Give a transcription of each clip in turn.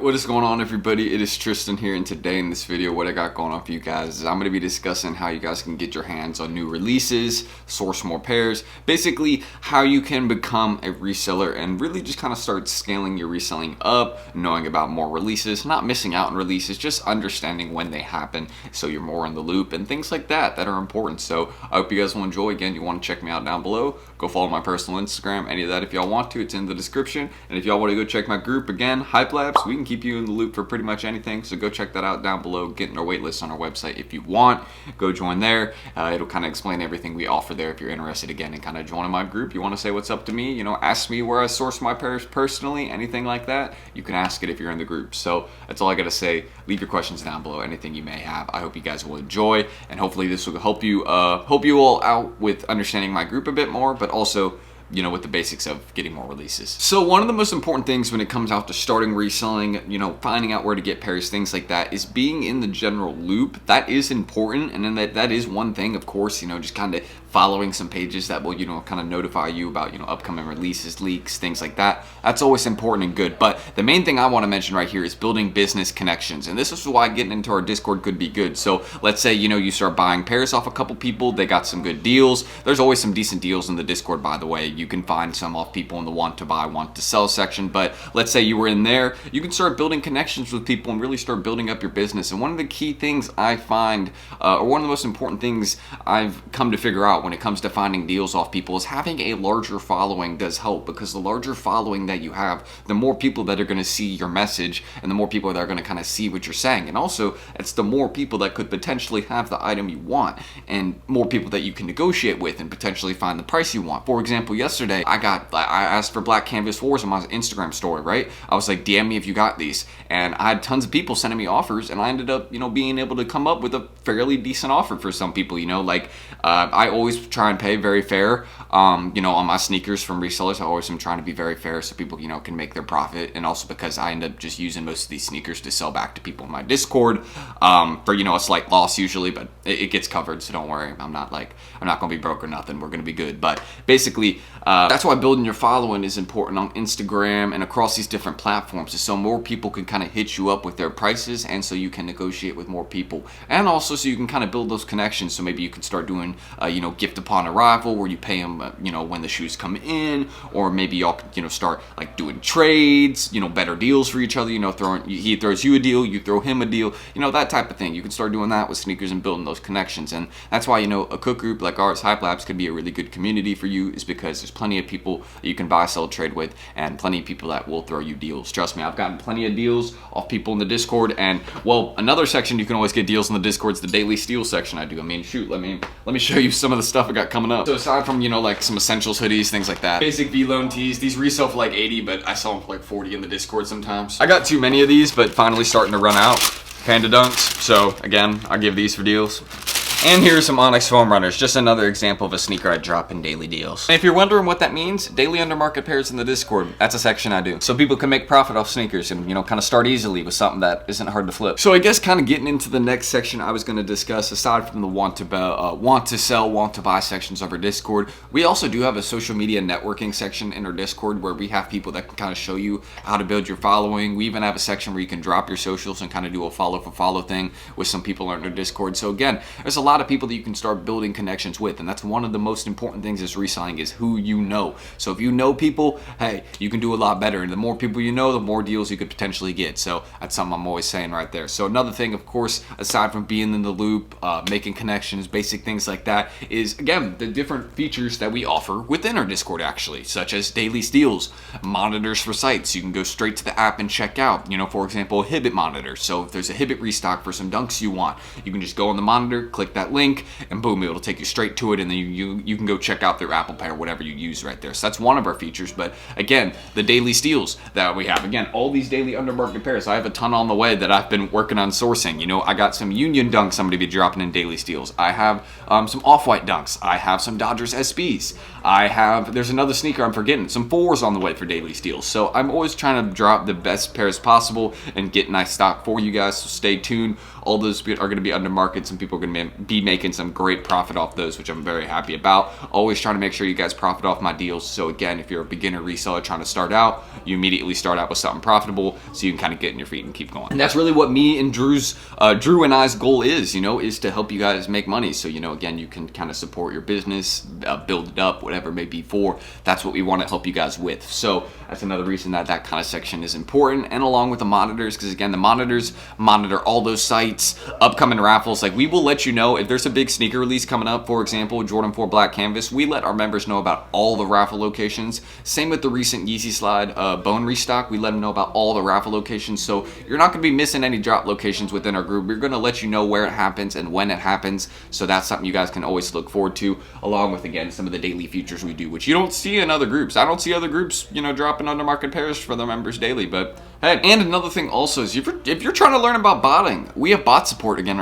What is going on, everybody? It is Tristan here, and today in this video what I got going on for you guys is I'm going to be discussing how you guys can get your hands on new releases, source more pairs, basically how you can become a reseller and really just kind of start scaling your reselling up, knowing about more releases, not missing out on releases, just understanding when they happen so you're more in the loop and things like that are important. So I hope you guys will enjoy. Again, you want to check me out down below, go follow my personal Instagram, any of that if y'all want to, it's in the description. And if y'all want to go check my group, again, Hype Labs, we can keep you in the loop for pretty much anything, so go check that out down below. Get in our waitlist on our website if you want. Go join there. It'll kind of explain everything we offer there if you're interested, again, in kind of joining my group. You want to say what's up to me, you know, ask me where I source my pairs personally, anything like that, you can ask it if you're in the group. So that's all I gotta say. Leave your questions down below, anything you may have. I hope you guys will enjoy, and hopefully this will help you all out with understanding my group a bit more, but also, you know, with the basics of getting more releases. So one of the most important things when it comes out to starting reselling, you know, finding out where to get pairs, things like that, is being in the general loop. That is important, and then that is one thing, of course, you know, just kind of following some pages that will, you know, kind of notify you about, you know, upcoming releases, leaks, things like that. That's always important and good. But the main thing I want to mention right here is building business connections. And this is why getting into our Discord could be good. So let's say, you know, you start buying pairs off a couple people, they got some good deals. There's always some decent deals in the Discord, by the way. You can find some off people in the want to buy, want to sell section. But let's say you were in there, you can start building connections with people and really start building up your business. And one of the key things I find, or one of the most important things I've come to figure out when it comes to finding deals off people, is having a larger following does help, because the larger following that you have, the more people that are going to see your message and the more people that are going to kind of see what you're saying. And also, it's the more people that could potentially have the item you want and more people that you can negotiate with and potentially find the price you want. For example, yesterday I asked for black canvas 4s on my Instagram story, right? I was like, DM me if you got these. And I had tons of people sending me offers, and I ended up, you know, being able to come up with a fairly decent offer for some people, you know, like I always try and pay very fair, you know, on my sneakers from resellers. I always am trying to be very fair so people, you know, can make their profit, and also because I end up just using most of these sneakers to sell back to people in my Discord for, you know, a slight loss usually, but it gets covered, so don't worry. I'm not gonna be broke or nothing. We're gonna be good. But basically, that's why building your following is important on Instagram and across these different platforms, so more people can kind of hit you up with their prices, and so you can negotiate with more people, and also so you can kind of build those connections. So maybe you can start doing, you know, gift upon arrival, where you pay them, you know, when the shoes come in, or maybe y'all can, you know, start like doing trades, you know, better deals for each other. You know, he throws you a deal, you throw him a deal, you know, that type of thing. You can start doing that with sneakers and building those connections, and that's why, you know, a cook group like ours, Hype Labs, could be a really good community for you, is because there's plenty of people that you can buy, sell, trade with, and plenty of people that will throw you deals. Trust me, I've gotten plenty of deals off people in the Discord. And well, another section you can always get deals in the Discord is the daily steal section I do. I mean, shoot, let me show you some of the stuff I got coming up. So aside from, you know, like some essentials, hoodies, things like that, basic V-Loan tees, these resell for like 80, but I sell them for like 40 in the Discord sometimes. I got too many of these, but finally starting to run out. Panda Dunks, so again, I give these for deals. And here's some Onyx foam runners, just another example of a sneaker I drop in daily deals. And if you're wondering what that means, daily undermarket pairs in the Discord, that's a section I do. So people can make profit off sneakers and, you know, kind of start easily with something that isn't hard to flip. So I guess kind of getting into the next section I was going to discuss, aside from the want to sell, want to buy sections of our Discord, we also do have a social media networking section in our Discord where we have people that can kind of show you how to build your following. We even have a section where you can drop your socials and kind of do a follow for follow thing with some people in our Discord. So again, there's a lot of people that you can start building connections with, and that's one of the most important things is reselling, is who you know. So if you know people, hey, you can do a lot better, and the more people you know, the more deals you could potentially get. So that's something I'm always saying right there. So another thing, of course, aside from being in the loop, making connections, basic things like that, is again the different features that we offer within our Discord, actually, such as daily steals, monitors for sites. You can go straight to the app and check out, you know, for example, a Hibbit monitor. So if there's a Hibbit restock for some dunks you want, you can just go on the monitor, click that link, and boom, it'll take you straight to it, and then you can go check out their Apple Pay or whatever you use right there. So that's one of our features. But again, the daily steals that we have, again, all these daily undermarket pairs, I have a ton on the way that I've been working on sourcing. You know, I got some Union dunks I'm going to be dropping in daily steals. I have some Off-White dunks. I have some Dodgers SBs. There's another sneaker I'm forgetting, some 4s on the way for daily steals. So I'm always trying to drop the best pairs possible and get nice stock for you guys, so stay tuned. All those are going to be under market. Some people are going to be making some great profit off those, which I'm very happy about. Always trying to make sure you guys profit off my deals. So again, if you're a beginner reseller trying to start out, you immediately start out with something profitable so you can kind of get in your feet and keep going. And that's really what me and Drew and I's goal is, is to help you guys make money. So, again, you can kind of support your business, build it up, whatever it may be for. That's what we want to help you guys with. So that's another reason that kind of section is important. And along with the monitors, because again, the monitors monitor all those sites, upcoming raffles. Like, we will let you know if there's a big sneaker release coming up. For example, Jordan 4 Black Canvas. We let our members know about all the raffle locations. Same with the recent Yeezy Slide Bone restock. We let them know about all the raffle locations. So you're not going to be missing any drop locations within our group. We're going to let you know where it happens and when it happens. So that's something you guys can always look forward to, along with, again, some of the daily features we do, which you don't see in other groups. I don't see other groups, dropping under market pairs for their members daily. But hey, and another thing also is if you're trying to learn about botting, we have bot support again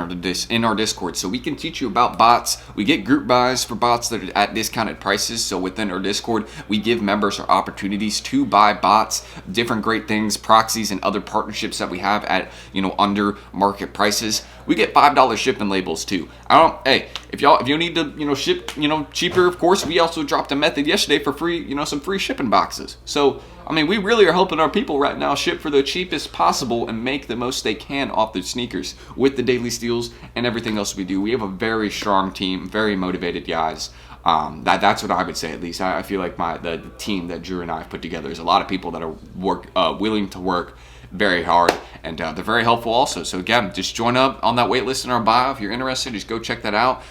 in our Discord, so we can teach you about bots. We get group buys for bots that are at discounted prices. So within our Discord, we give members opportunities to buy bots, different great things, proxies, and other partnerships that we have at under market prices. We get $5 shipping labels too. Hey, if you need to ship cheaper, of course, we also dropped a method yesterday for free, some free shipping boxes. So we really are helping our people right now ship for the cheapest possible and make the most they can off their sneakers with the daily steals and everything else we do. We have a very strong team, very motivated guys. That's what I would say, at least. I feel like the team that Drew and I have put together is a lot of people that are willing to work very hard, and they're very helpful also. So again, just join up on that wait list in our bio. If you're interested, just go check that out.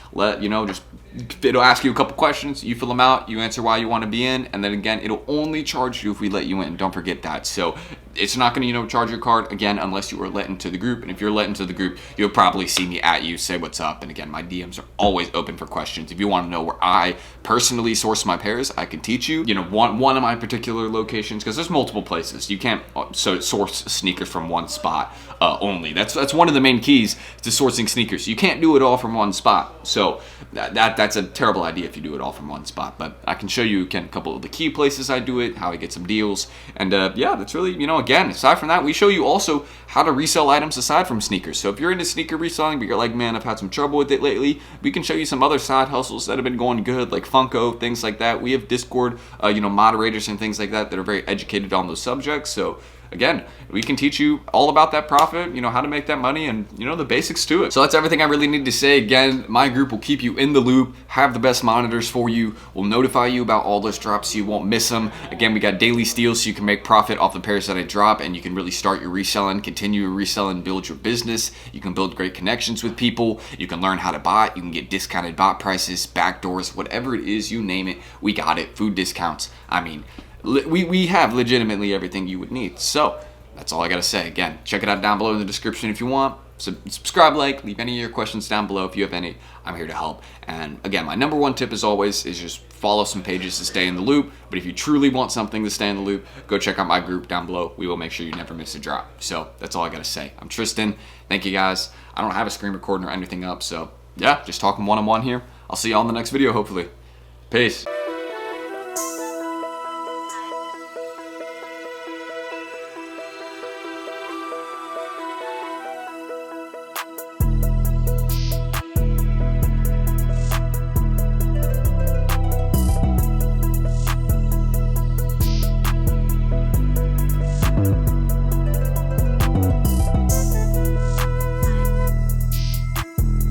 It'll ask you a couple questions, you fill them out, you answer why you want to be in, and then again, it'll only charge you if we let you in. Don't forget that. So it's not going to charge your card again unless you are let into the group. And if you're let into the group, you'll probably see me at you, say what's up. And again, my DMs are always open for questions. If you want to know where I personally source my pairs, I can teach you. One of my particular locations, because there's multiple places. You can't source sneakers from one spot only. That's one of the main keys to sourcing sneakers. You can't do it all from one spot. So that's a terrible idea if you do it all from one spot. But I can show you again a couple of the key places I do it, how I get some deals, and yeah, that's really again, aside from that, we show you also how to resell items aside from sneakers. So if you're into sneaker reselling, but you're like, man, I've had some trouble with it lately, we can show you some other side hustles that have been going good, like Funko, things like that. We have Discord, moderators and things like that are very educated on those subjects. So again, we can teach you all about that profit, how to make that money, and the basics to it. So that's everything I really need to say. Again, my group will keep you in the loop, have the best monitors for you, will notify you about all those drops so you won't miss them. Again, we got daily steals so you can make profit off the pairs that I drop, and you can really start your reselling, continue your reselling, build your business. You can build great connections with people. You can learn how to bot. You can get discounted bot prices, backdoors, whatever it is, you name it, we got it. Food discounts. We have legitimately everything you would need. So that's all I gotta say. Again, check it out down below in the description if you want. Subscribe, leave any of your questions down below if you have any. I'm here to help. And again, my number one tip as always is just follow some pages to stay in the loop. But if you truly want something to stay in the loop, go check out my group down below. We will make sure you never miss a drop. So that's all I gotta say. I'm Tristan. Thank you guys. I don't have a screen recording or anything up, so yeah, just talking one-on-one here. I'll see you all in the next video, hopefully. Peace.